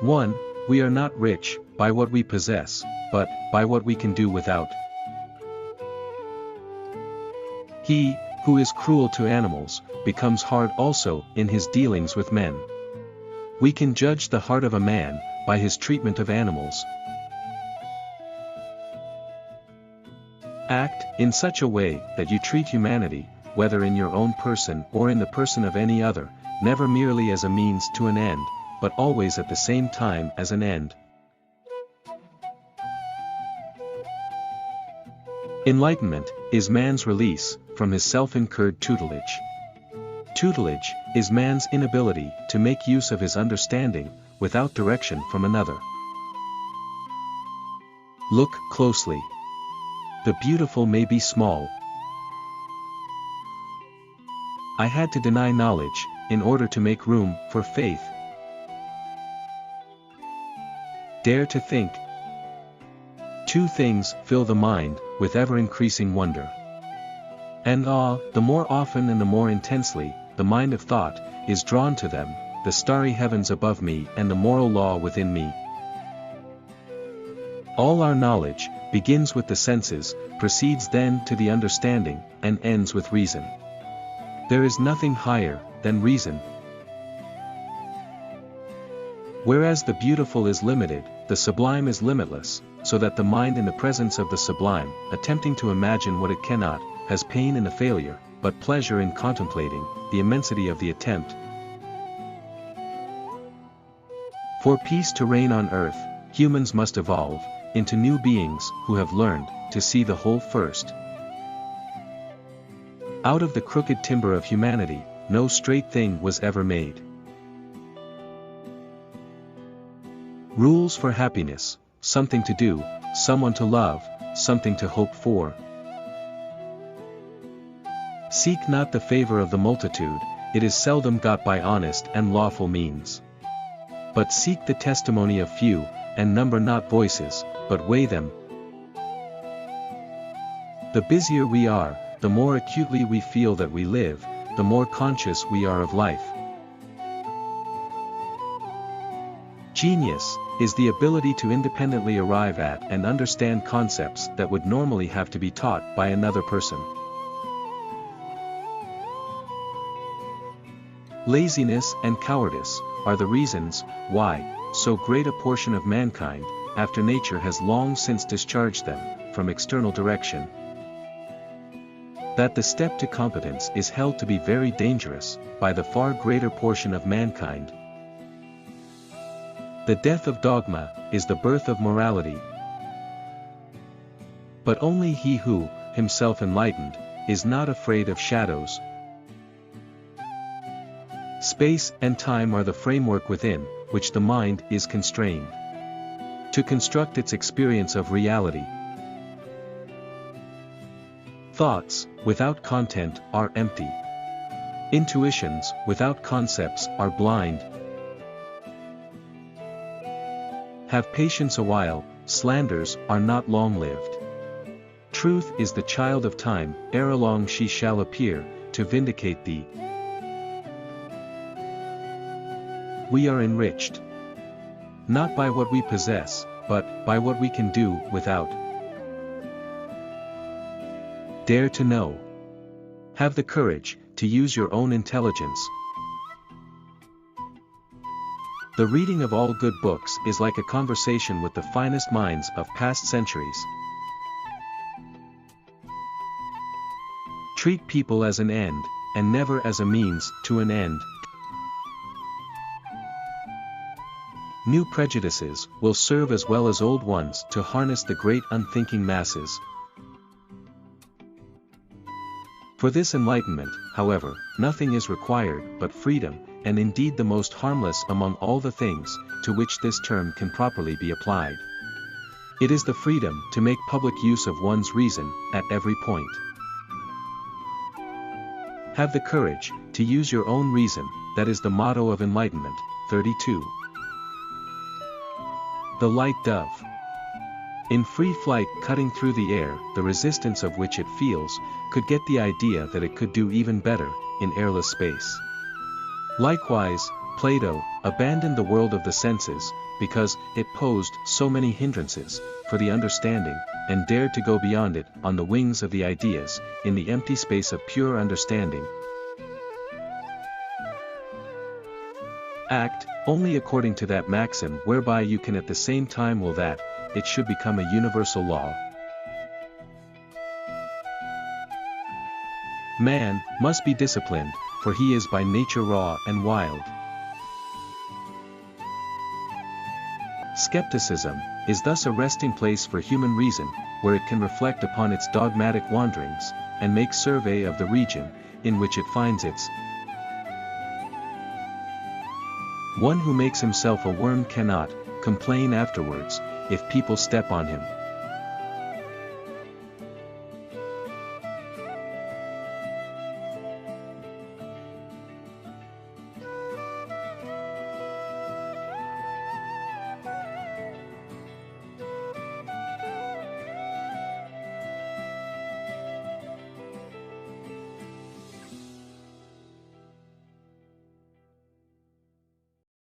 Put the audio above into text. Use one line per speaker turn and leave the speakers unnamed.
1. We are not rich by what we possess, but by what we can do without. He who is cruel to animals becomes hard also in his dealings with men. We can judge the heart of a man by his treatment of animals. Act in such a way that you treat humanity, whether in your own person or in the person of any other, never merely as a means to an end, but always at the same time as an end. Enlightenment is man's release from his self-incurred tutelage. Tutelage is man's inability to make use of his understanding without direction from another. Look closely. The beautiful may be small. I had to deny knowledge in order to make room for faith. Dare to think. Two things fill the mind with ever-increasing wonder and awe. The more often and the more intensely the mind of thought is drawn to them, the starry heavens above me and the moral law within me. All our knowledge begins with the senses, proceeds then to the understanding, and ends with reason. There is nothing higher than reason. Whereas the beautiful is limited, the sublime is limitless, so that the mind in the presence of the sublime, attempting to imagine what it cannot, has pain in the failure, but pleasure in contemplating the immensity of the attempt. For peace to reign on earth, humans must evolve into new beings who have learned to see the whole first. Out of the crooked timber of humanity, no straight thing was ever made. Rules for happiness: something to do, someone to love, something to hope for. Seek not the favor of the multitude, it is seldom got by honest and lawful means. But seek the testimony of few, and number not voices, but weigh them. The busier we are, the more acutely we feel that we live, the more conscious we are of life. Genius is the ability to independently arrive at and understand concepts that would normally have to be taught by another person. Laziness and cowardice are the reasons why so great a portion of mankind, after nature has long since discharged them from external direction, that the step to competence is held to be very dangerous by the far greater portion of mankind. The death of dogma is the birth of morality. But only he who, himself enlightened, is not afraid of shadows. Space and time are the framework within which the mind is constrained to construct its experience of reality. Thoughts without content are empty. Intuitions without concepts are blind. Have patience a while, slanders are not long-lived. Truth is the child of time, erelong she shall appear, to vindicate thee. We are enriched, not by what we possess, but by what we can do without. Dare to know. Have the courage to use your own intelligence. The reading of all good books is like a conversation with the finest minds of past centuries. Treat people as an end, and never as a means to an end. New prejudices will serve as well as old ones to harness the great unthinking masses. For this enlightenment, however, nothing is required but freedom, and indeed the most harmless among all the things to which this term can properly be applied. It is the freedom to make public use of one's reason at every point. Have the courage to use your own reason, that is the motto of enlightenment. 32. The light dove. In free flight cutting through the air, the resistance of which it feels, could get the idea that it could do even better in airless space. Likewise, Plato abandoned the world of the senses, because it posed so many hindrances for the understanding, and dared to go beyond it on the wings of the ideas, in the empty space of pure understanding. Act only according to that maxim whereby you can at the same time will that it should become a universal law. Man must be disciplined, for he is by nature raw and wild. Skepticism is thus a resting place for human reason, where it can reflect upon its dogmatic wanderings, and make survey of the region in which it finds its. One who makes himself a worm cannot complain afterwards if people step on him.